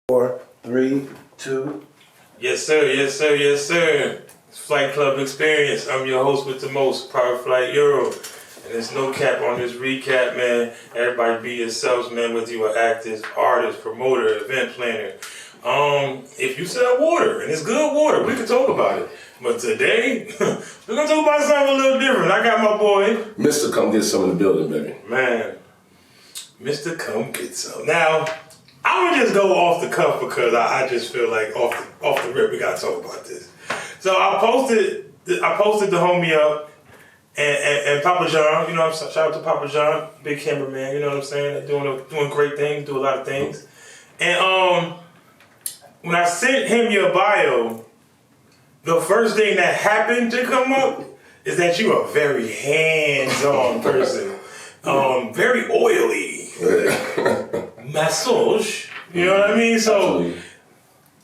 4, 3, 2. Yes, sir. Yes, sir. Yes, sir. It's Flight Club Experience. I'm your host with the most, Private Flight Euro. And there's no cap on this recap, man. Everybody be yourselves, man, whether you are actors, artist, promoter, event planner. If you sell water, and it's good water, we can talk about it. But today, we're going to talk about something a little different. I got my boy. Mr. Come Get Some in the building, baby. Man, Mr. Come Get Some. Now, I'm going to just go off the cuff because I just feel like off the rip, we got to talk about this. So I posted the homie up and Papa John, you know, shout out to Papa John, big cameraman, you know what I'm saying? Doing great things, do a lot of things. And when I sent him your bio, the first thing that happened to come up is that you are a very hands-on person. Very oily. Massage. You know what I mean? So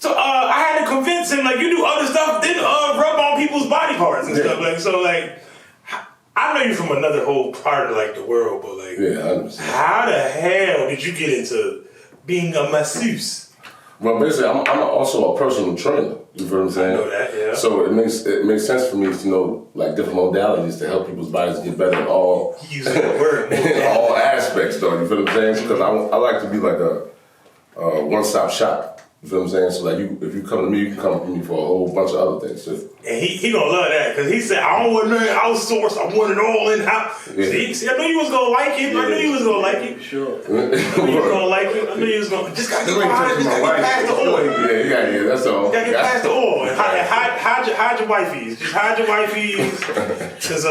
I had to convince him, like, you do other stuff, then rub on people's body parts and stuff. Like, so, like, I know you're from another whole part of, like, the world, but, like, how the hell did you get into being a masseuse? Well, basically, I'm also a personal trainer. You feel what I'm saying? I know that, yeah. So it makes sense for me to know, like, different modalities to help people's bodies get better in all all aspects, though. You feel what I'm saying? Because I like to be like a one-stop shop. You feel what I'm saying? So, like, if you come to me, you can come to me for a whole bunch of other things too. And he gonna love that because he said, I don't want nothing outsourced. I want it all in house. Yeah. See, I knew you was gonna like it. Yeah. I knew you was gonna like it. Sure. I knew you was gonna like it. I knew you was gonna just gotta get past the oil. Yeah, that's all. You gotta get past the oil. And hide your wifeys. Just hide your wifeys. Cause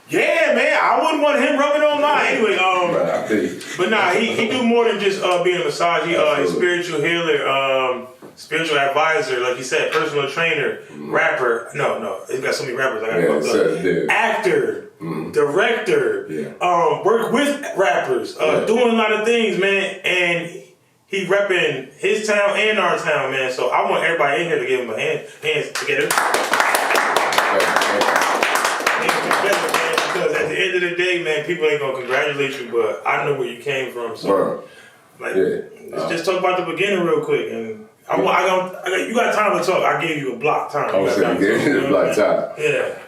yeah, man, I wouldn't want him rubbing on mine. Anyway, but nah, he do more than just being a massage. He a spiritual healer, spiritual advisor, like you said, personal trainer, rapper. No, he's got so many rappers. I got fucked up. Actor, director, work with rappers, doing a lot of things, man. And he repping his town and our town, man. So I want everybody in here to give him a hands together. Because at the end of the day, man, people ain't gonna congratulate you, but I know where you came from. So, let's just talk about the beginning real quick. And you got time to talk. I gave you a block time. You gave me a block time.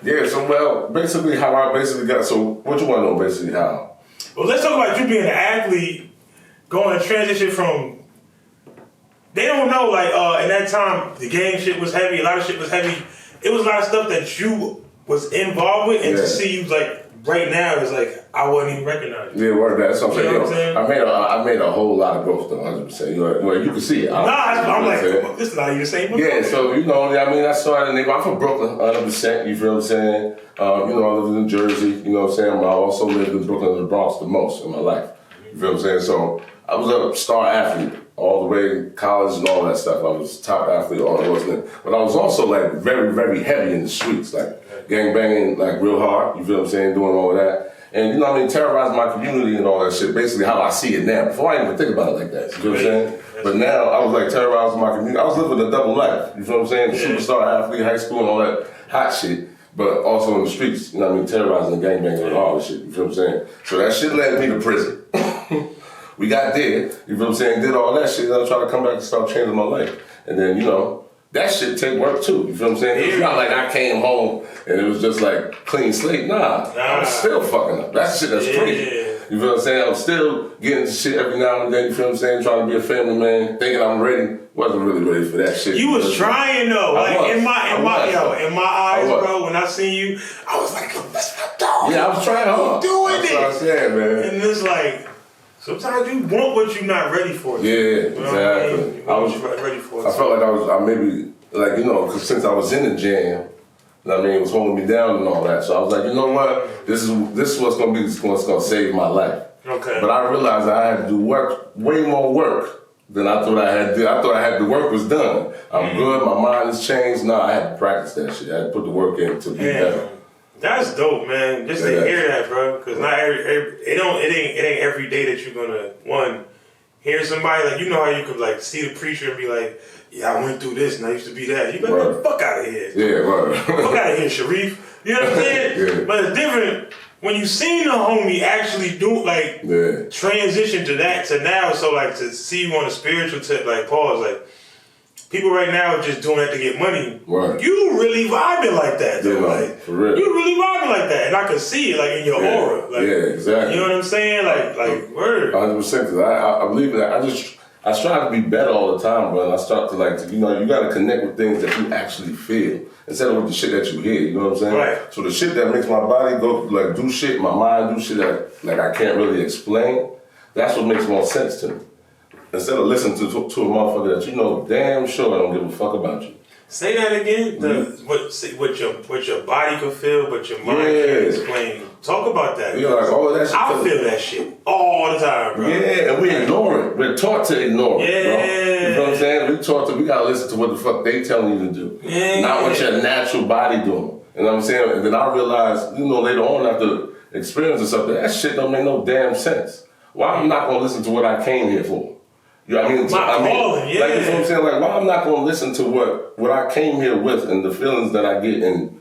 Yeah. So basically, how I basically got. So what you want to know, basically how? Well, let's talk about you being an athlete, going to transition from. They don't know, like in that time, the gang shit was heavy. A lot of shit was heavy. It was a lot of stuff that you was involved with, and to see you like right now is like I wouldn't even recognize you. Yeah, word that. That's what I'm saying. I made a whole lot of growth though, 100%. Well, you can see it. I'm like, this is not even the same. Yeah, so I started. I'm from Brooklyn, 100%. You feel what I'm saying? I lived in Jersey. You know what I'm saying? I also lived in Brooklyn and the Bronx the most in my life. You feel what I'm saying? So I was a star athlete all the way to college and all that stuff. I was top athlete, all that wasn't it. But I was also like very, very heavy in the streets, like gang banging, like real hard. You feel what I'm saying? Doing all of that. And terrorizing my community and all that shit. Basically how I see it now. Before I didn't even think about it like that. You feel what I'm saying? But now I was like terrorizing my community. I was living a double life. You feel what I'm saying? The superstar athlete, high school and all that hot shit. But also in the streets, terrorizing and gang banging and all that shit. You feel what I'm saying? So that shit led me to prison. We got there, you feel what I'm saying, did all that shit, and I tried to come back and start changing my life. And then, that shit take work too, you feel what I'm saying? It's not like I came home and it was just like clean slate. Nah. I'm still fucking up. That shit that's crazy. You feel what I'm saying? I'm still getting shit every now and then, you feel what I'm saying? Trying to be a family man, thinking I'm ready. Wasn't really ready for that shit. You was trying though. Like in my eyes, bro, when I seen you, I was like, that's my dog. Yeah, I was trying hard. Doing that's what I'm saying, man. And it's like, sometimes you want what you're not ready for. Yeah, exactly. I was ready for. I felt like because since I was in the jam, it was holding me down and all that. So I was like, you know what? This is what's gonna save my life. Okay. But I realized I had to do way more work than I thought I had to do. I thought the work was done. I'm good. My mind has changed. No, I had to practice that shit. I had to put the work in to be better. That's dope, man. Just to hear that, bro. Because not it ain't every day that you're gonna hear somebody like how you could like see the preacher and be like, yeah, I went through this and I used to be that. You better fuck out of here. Yeah, right. Fuck out of here, Sharif. You know what I'm saying? But it's different when you seen the homie actually do transition to that to now, so like to see you on a spiritual tip, like pause, like people right now are just doing that to get money. Right. You really vibing like that, though. Like for real. You really vibing like that, and I can see it like in your aura. Like, exactly. You know what I'm saying? Like word. 100%. Cause I believe that. I strive to be better all the time, bro. And I start to you got to connect with things that you actually feel instead of with the shit that you hear. You know what I'm saying? Right. So the shit that makes my body go do shit, my mind do shit that I can't really explain. That's what makes more sense to me. Instead of listening to a motherfucker that damn sure I don't give a fuck about you. Say that again. What your body can feel, but your mind can't explain. Talk about that. Like all of that shit. I feel that shit all the time, bro. Yeah, and we ignore it. We're taught to ignore it, bro. You know what I'm saying? We gotta listen to what the fuck they telling you to do. Not what your natural body doing. You know what I'm saying? And then I realized, later on after experiencing something, that shit don't make no damn sense. Why I'm not gonna listen to what I came here for? You know what I mean? Calling, you know what I'm saying? Like, why I'm not gonna listen to what I came here with and the feelings that I get and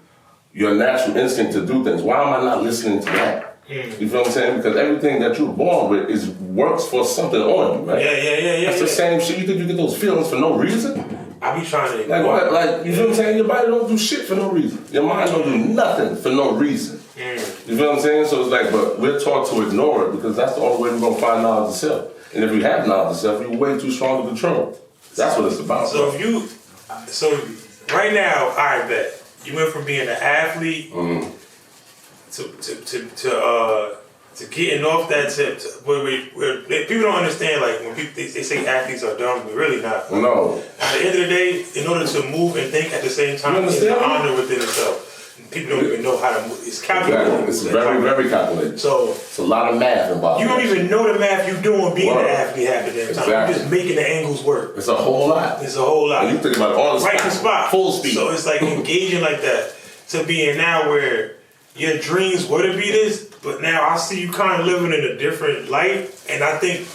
your natural instinct to do things. Why am I not listening to that? You feel what I'm saying? Because everything that you're born with works for something on you, right? Yeah. That's the same shit. You think you get those feelings for no reason? I be trying to like what? Like you feel what I'm saying? Your body don't do shit for no reason. Your mind don't do nothing for no reason. You feel what I'm saying? So it's like, but we're taught to ignore it because that's the only way we're gonna find knowledge of self. And if you have knowledge of self, you're way too strong to control. That's what it's about. So right now, I bet you went from being an athlete to getting off that tip. Where people don't understand, like when people they say athletes are dumb, but really not. No. At the end of the day, in order to move and think at the same time, it's an honor within itself. People don't even know how to move. It's calculated. Exactly. It's very, very calculated. So it's a lot of math involved. You don't even know the math you're doing being an athlete half the damn time. You're just making the angles work. It's a whole lot. It's a whole lot. And you think about all the right in the spot. Full speed. So it's like engaging like that to being now where your dreams were to be this, but now I see you kind of living in a different light, and I think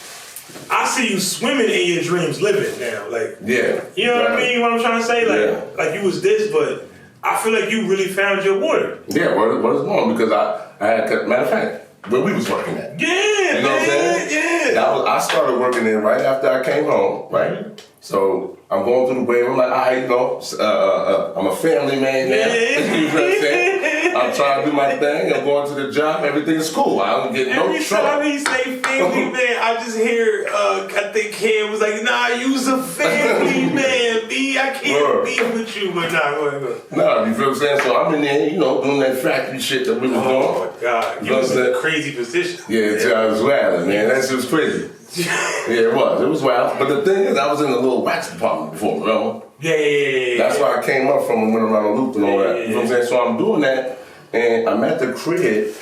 I see you swimming in your dreams living now. Like, you know what I mean? What I'm trying to say? Like you was this, but I feel like you really found your water. Yeah, what is going? Because I had, matter of fact, where we was working at. Yeah, you know what I'm saying? Yeah. I started working there right after I came home, right? So I'm going through the wave. I'm like, I'm a family man now. You know what I'm saying? I'm trying to do my thing. I'm going to the job. Everything's cool. I don't get no trouble. Every time he say family man, I just hear, I think Cam was like, nah, you's a family man, B. I can't be with you, but nah, go ahead. Nah, you feel what I'm saying? So I'm in there, doing that factory shit that we was doing. Oh, my God. You was in a crazy position. Yeah, I was wild, man. That shit was crazy. Yeah, it was wild. But the thing is, I was in the little wax department before, remember? Yeah. That's where I came up from and went around the loop and all that. You know what I'm saying? So I'm doing that, and I'm at the crib.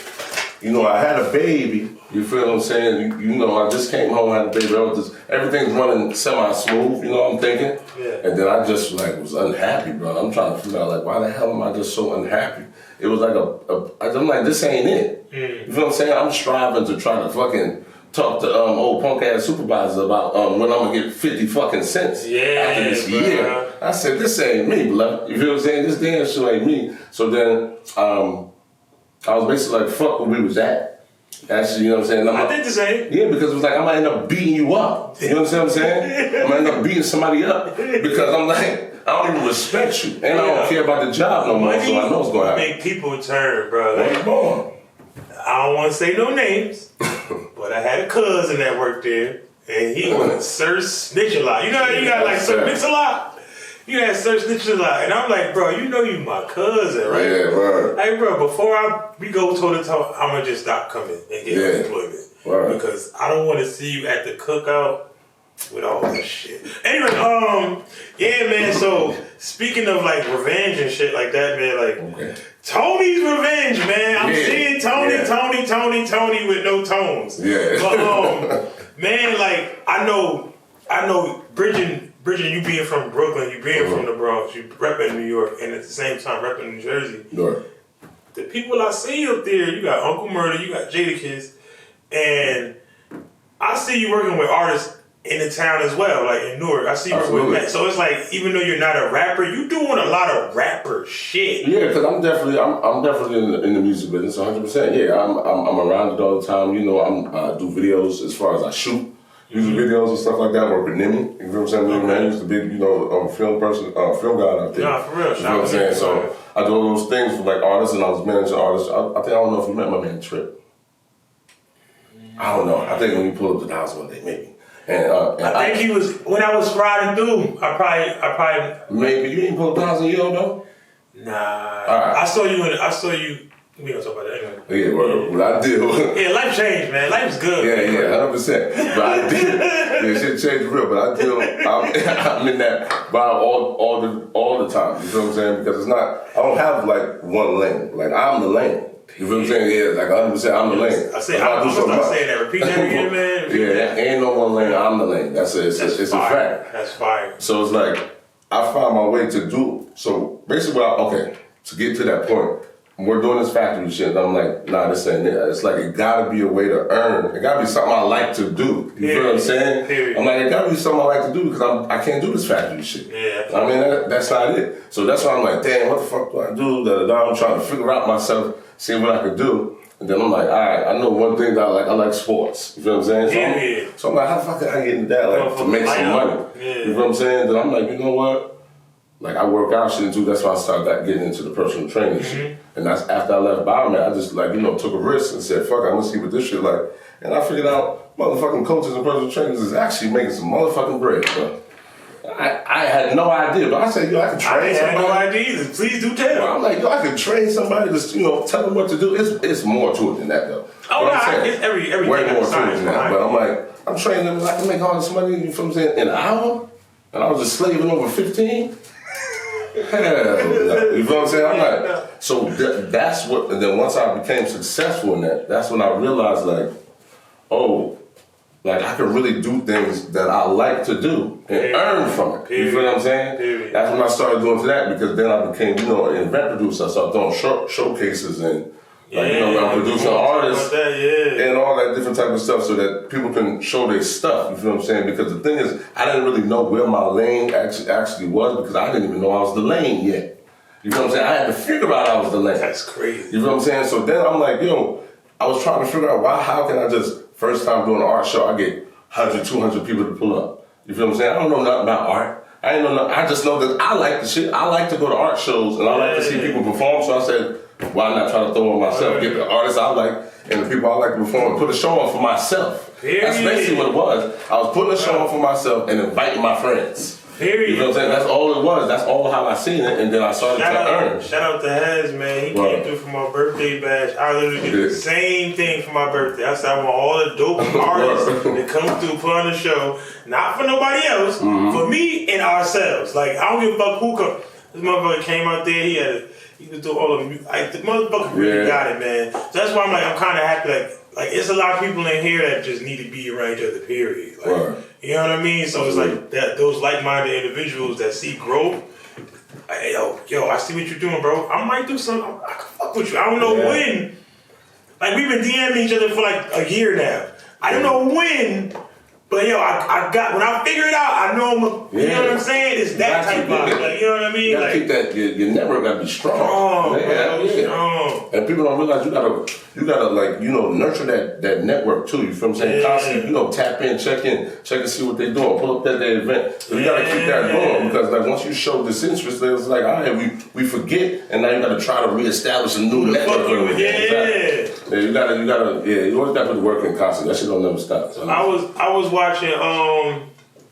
I had a baby. You feel what I'm saying? I just came home, had a baby. Everything's running semi-smooth, you know what I'm thinking? Yeah. And then I just, was unhappy, bro. I'm trying to figure out, why the hell am I just so unhappy? It was like I'm like, this ain't it. You feel what I'm saying? I'm striving to try to fucking talk to old punk ass supervisors about when I'm gonna get 50 fucking cents after this year. I said, this ain't me, blood. You feel what I'm saying? This damn shit ain't me. So then I was basically like, fuck where we was at. Actually, you know what I'm saying? I did the same. Yeah, because it was like, I might end up beating you up. You know what I'm saying? I might end up beating somebody up because I'm like, I don't even respect you. And I don't care about the job no more, so I know what's going to happen. Make people turn, bro. Like, I don't want to say no names, but I had a cousin that worked there, and he was Sir Snitch a lot. You know how you got Sir Snitch a lot? You had Sir Snitch a lot. And I'm like, bro, you my cousin, right? Yeah, right. Hey, bro, before we go toe to toe, I'm going to just stop coming and get employment. Right. Because I don't want to see you at the cookout with all this shit. Anyway, yeah, man, so speaking of revenge and shit like that, man, Tony's revenge, man. I'm seeing Tony with no tones. Yeah. But man, I know Bridget, you being from Brooklyn, you being from the Bronx, you repping New York, and at the same time repping New Jersey. Right. The people I see up there, you got Uncle Murder, you got Jadakiss, and I see you working with artists in the town as well, like in Newark. I see you with Matt. So it's like, even though you're not a rapper, you doing a lot of rapper shit. Yeah, because I'm definitely in the music business, 100%. Yeah, I'm around it all the time. You know, I do videos as far as I shoot music videos and stuff like that. I work with Nimi. You know what I'm saying? Nimi Man is the big, film person, film guy out there. Nah, for real. You know what I'm saying? So I do all those things for like artists, and I was managing artists. I don't know if you met my man Trip. I don't know. I think when you pull up the house one day, maybe. And I think he was, when I was riding through, I probably maybe you didn't pull up the house in Yale though? Nah. Right. I saw you. We don't talk about that anyway. Yeah, what I did. Yeah, life changed, man. Life's good. Yeah, 100%. But I did. Yeah, shit changed real. But I deal. I'm in that vibe all the time. You know what I'm saying? Because it's not. I don't have like one lane. Like I'm the lane. You feel what I'm saying? Yeah, like 100%. I'm the lane. I'm gonna start saying that. Repeat that again, man. Yeah, ain't no one lane. I'm the lane. It's a fact. That's fire. So it's like I found my way to do. So basically, to get to that point. We're doing this factory shit, and I'm like, nah, this ain't it. It's like, it gotta be a way to earn. It gotta be something I like to do. You feel what I'm saying? Period. I'm like, it gotta be something I like to do because I can't do this factory shit. Yeah. I mean, that's not it. So that's why I'm like, damn, what the fuck do I do? I'm trying to figure out myself, see what I could do. And then I'm like, all right, I know one thing that I like. I like sports. You feel what I'm saying? So I'm like, how the fuck can I get into that? Like, to make some money. Yeah. You feel what I'm saying? Then I'm like, you know what? Like, I work out shit too. That's why I started getting into the personal training shit. And that's after I left Biomed, I just took a risk and said, fuck, I'm gonna see what this shit like. And I figured out motherfucking coaches and personal trainers is actually making some motherfucking bread, bro. I had no idea, but I said, I can train somebody. I had no idea either. Please do tell. Well, I'm like, I can train somebody to, tell them what to do. It's more to it than that, though. Oh, no, it's everything. Way more to it than that. But I'm like, I'm training them, I can make all this money, you feel what I'm saying, in an hour? And I was just slaving over 15? Hell no. You know what I'm saying? I'm like, so that's what, and then once I became successful in that, that's when I realized I can really do things that I like to do and earn from it. You feel what I'm saying? That's when I started doing that, because then I became, an event producer. I started doing showcases and I'm producing artists and all that different type of stuff so that people can show their stuff. You feel what I'm saying? Because the thing is, I didn't really know where my lane actually was, because I didn't even know I was the lane yet. You feel what I'm saying? I had to figure out I was the lane. That's crazy. You feel what I'm saying? So then I'm like, I was trying to figure out how can I just, first time doing an art show, I get 100, 200 people to pull up. You feel what I'm saying? I don't know nothing about art. I ain't know nothing. I just know that I like the shit. I like to go to art shows and I like to see people perform. So I said, why not try to throw on myself, get the artists I like and the people I like to perform and put a show on for myself. That's basically what it was. I was putting a show on for myself and inviting my friends. You know what I'm saying? That's all it was. That's all how I seen it, and then I started to earn. Shout out to Hez, man. He came through for my birthday bash. I literally did the same thing for my birthday. I said I want all the dope artists that come through, put on the show, not for nobody else, for me and ourselves. Like, I don't give a fuck who come. This motherfucker came out there. He was doing all of the motherfucker really got it, man. So that's why I'm kind of happy. Like it's a lot of people in here that just need to be around each other. Period. Like, you know what I mean? So it's like that. Those like-minded individuals that see growth. Yo, I see what you're doing, bro. I might do something. I can fuck with you. I don't know when. Like, we've been DMing each other for like a year now. I don't know when. But I got, when I figure it out, I know you know what I'm saying? It's that type of vibe. Like, you know what I mean? You gotta keep that, your network gotta be strong. Strong. And people don't realize you gotta nurture that network too. You feel what I'm saying? Constantly, tap in, check and see what they're doing. Pull up that event. So you gotta keep that going, because like once you show disinterest, it's like, all right, we forget, and now you gotta try to reestablish a new network. You always gotta put the work in constantly. That shit don't never stop. So. I was watching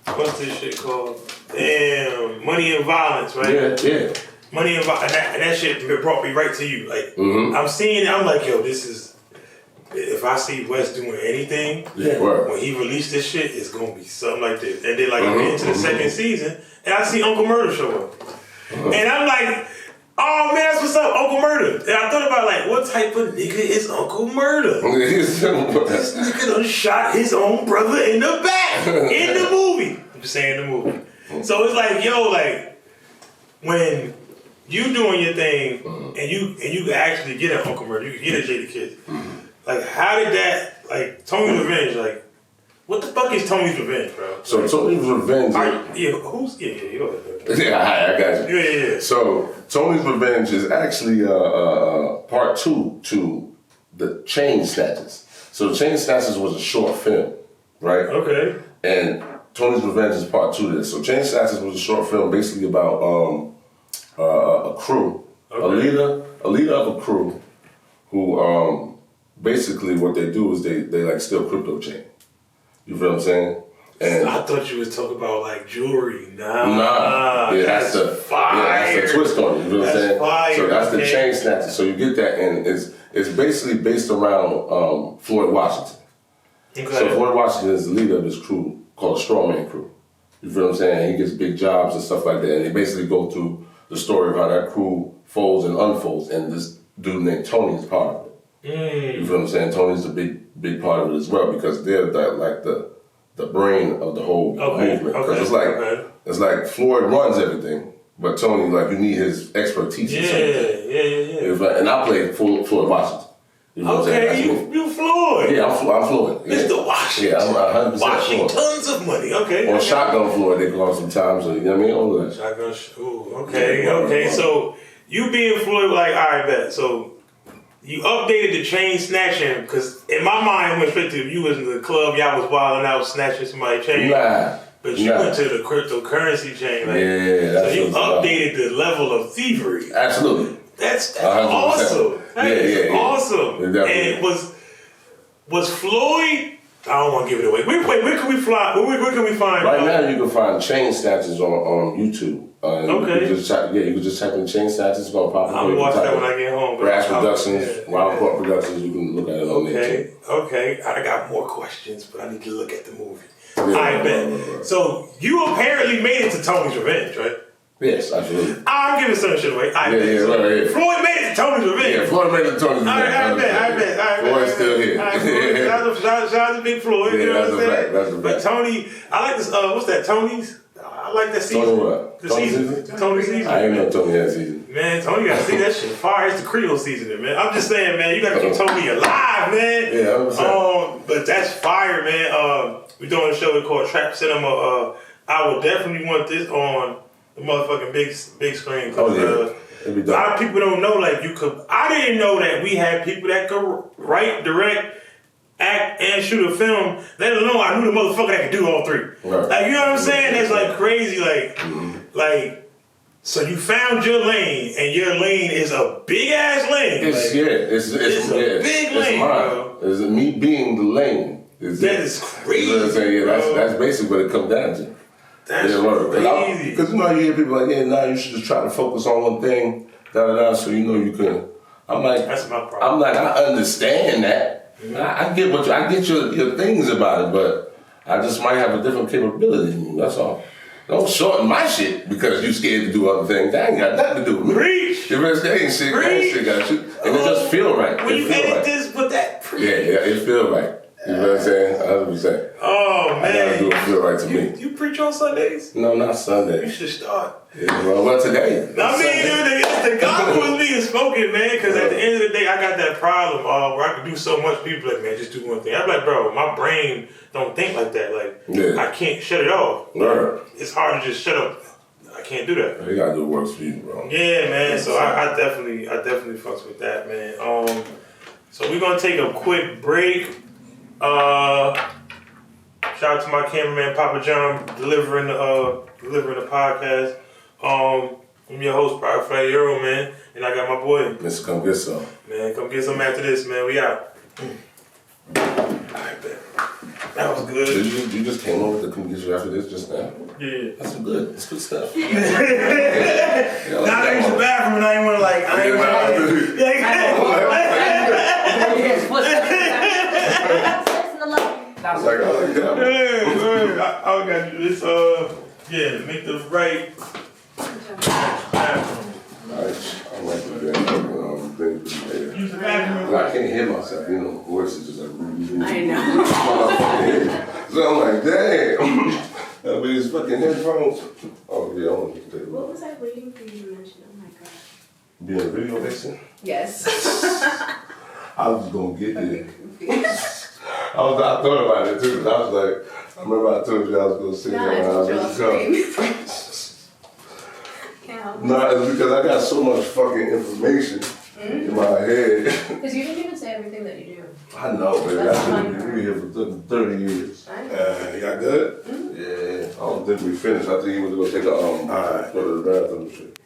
what's this shit called? Damn, Money and Violence, right? Yeah. Money and Violence, and that shit brought me right to you. Like, I'm seeing it, I'm like, yo, this is, if I see Wes doing anything, when he released this shit, it's gonna be something like this. And then like I get into the second season, and I see Uncle Murder show up, and I'm like, oh man, that's what's up, Uncle Murder. And I thought about like, what type of nigga is Uncle Murder? This nigga done shot his own brother in the back in the movie. I'm just saying the movie. So it's like, yo, like when you doing your thing and you can actually get an Uncle Murder, you can get a Jada Kiss. Like, how did that, like, Tony Revenge, like, What the fuck is Tony's Revenge, bro? So Tony's Revenge. You go ahead. Yeah, I got you. Yeah. So Tony's Revenge is actually part 2 to the Chain Snatchers. So the Chain Snatchers was a short film, right? Okay. And Tony's Revenge is part 2 to this. So Chain Snatchers was a short film basically about a crew, okay. a leader of a crew who basically what they do is they like steal crypto chain. You feel what I'm saying? And I thought you was talking about like jewelry. Nah. Yeah, that's the fire. Yeah, that's the twist on it. You know what I'm saying? Fire. So that's the Chain Snatcher. So you get that, and it's basically based around Floyd Washington. Okay. So Floyd Washington is the leader of this crew called a Strawman Crew. You feel what I'm saying? He gets big jobs and stuff like that, and they basically go through the story of how that crew folds and unfolds, and this dude named Tony is part of it. You feel what I'm saying? Tony's a big part of it as well because they're like the brain of the whole movement. Because it's like Floyd runs everything, but Tony, like, you need his expertise. Yeah. And I played Floyd Washington. You know what I'm saying? You Floyd. Yeah, I'm Floyd. Yeah. Mr. Washington. Yeah, I'm 100% Washington, Floyd. tons of money. Okay. Or Shotgun Floyd, they call him sometimes. So, you know what I mean? All of that. Shotgun. Okay. So you being Floyd, like, all right, bet. So you updated the chain snatching because in my mind, it went straight to you was in the club, y'all was wilding out, snatching somebody's chain. But you went to the cryptocurrency chain. Like, so you updated the level of thievery. Absolutely. That's awesome. That is awesome. And was Floyd? I don't want to give it away. Where can we fly? Where can we find? Right now, you can find Chain Snatchers on YouTube. Okay. You can just type in Chain Snatchers. It's gonna pop up. I'm gonna watch that when I get home. Brass Productions, Wild Court Productions. You can look at it on there too. Okay. I got more questions, but I need to look at the movie. I bet. So you apparently made it to Tony's Revenge, right? Yes, absolutely. I'm giving some shit away. Right. Floyd made it to Tony's Revenge. Yeah, Floyd made it to Tony's Revenge. I bet. Floyd's still here. Shout out to Big Floyd. Yeah, you know what I'm saying? That's a fact. But Tony, I like this. What's that? Tony's. I like that season. Tony what? Tony season. I ain't know Tony had season. Man, Tony got to see that shit fire. It's the Creole seasoning, man. I'm just saying, man, you got to keep Tony alive, man. Yeah, but that's fire, man. We're doing a show called Trap Cinema. I would definitely want this on the motherfucking big screen. A lot of people don't know, like, I didn't know that we had people that could write, direct, act, and shoot a film. Let alone I knew the motherfucker that could do all three. Right. Like, you know what I'm saying? That's like crazy. Like, so you found your lane, and your lane is a big ass lane. It's a big lane, bro. It's me being the lane. That is crazy. You know what I'm saying? Yeah, that's basically what it comes down to. That's crazy. Because you hear people like, now you should just try to focus on one thing, so you can. I'm like, that's my problem. I understand that. Mm-hmm. I get your things about it, but I just might have a different capability than you. That's all. Don't shorten my shit because you scared to do other things. That ain't got nothing to do with me. Preach. The rest ain't shit. Got you. And it just feel right. When you edit this, put that preach. Yeah, it feel right. You know what I'm saying? 100%. Oh, man. I gotta do it feel right to me. You preach on Sundays? No, not Sundays. You should start. Yeah, well, today. Dude, the gospel was being spoken, man, because at the end of the day, I got that problem where I can do so much. People like, man, just do one thing. I'm like, bro, my brain don't think like that. Like, I can't shut it off. Right. It's hard to just shut up. I can't do that. You gotta do what works for you, bro. Yeah, man. So I definitely fucks with that, man. So we're gonna take a quick break. Shout out to my cameraman Papa John delivering the podcast. I'm your host, Fce Flyte Euro, man, and I got my boy. Let's come get some. Man, come get some after this, man. We out. Alright, bet. That was good. You just came over to come get you after this just now? Yeah. That's good. That's good stuff. Now I use the bathroom and I ain't want I was like, oh, yeah. I got you. It's, make the right bathroom. I like the thing. Use the bathroom. I can't hear myself, voice is just like, I know. So I'm like, damn. With his fucking headphones. Oh, yeah, I want to take it. What was I waiting for you to mention? Oh my god. Being a video vixen? Yes. I was going to get there. I thought about it too, 'cause I was like, I remember I told you I was gonna say Nah, that I when I told you was I'll coming. scream. Can't help it. No, it's because I got so much fucking information in my head. Because you didn't even say everything that you do. I know, baby. That's I've fun. been here for 30 years. I know. Y'all good? Yeah, I don't think we finished. I think he was gonna take a, go to the bathroom and shit.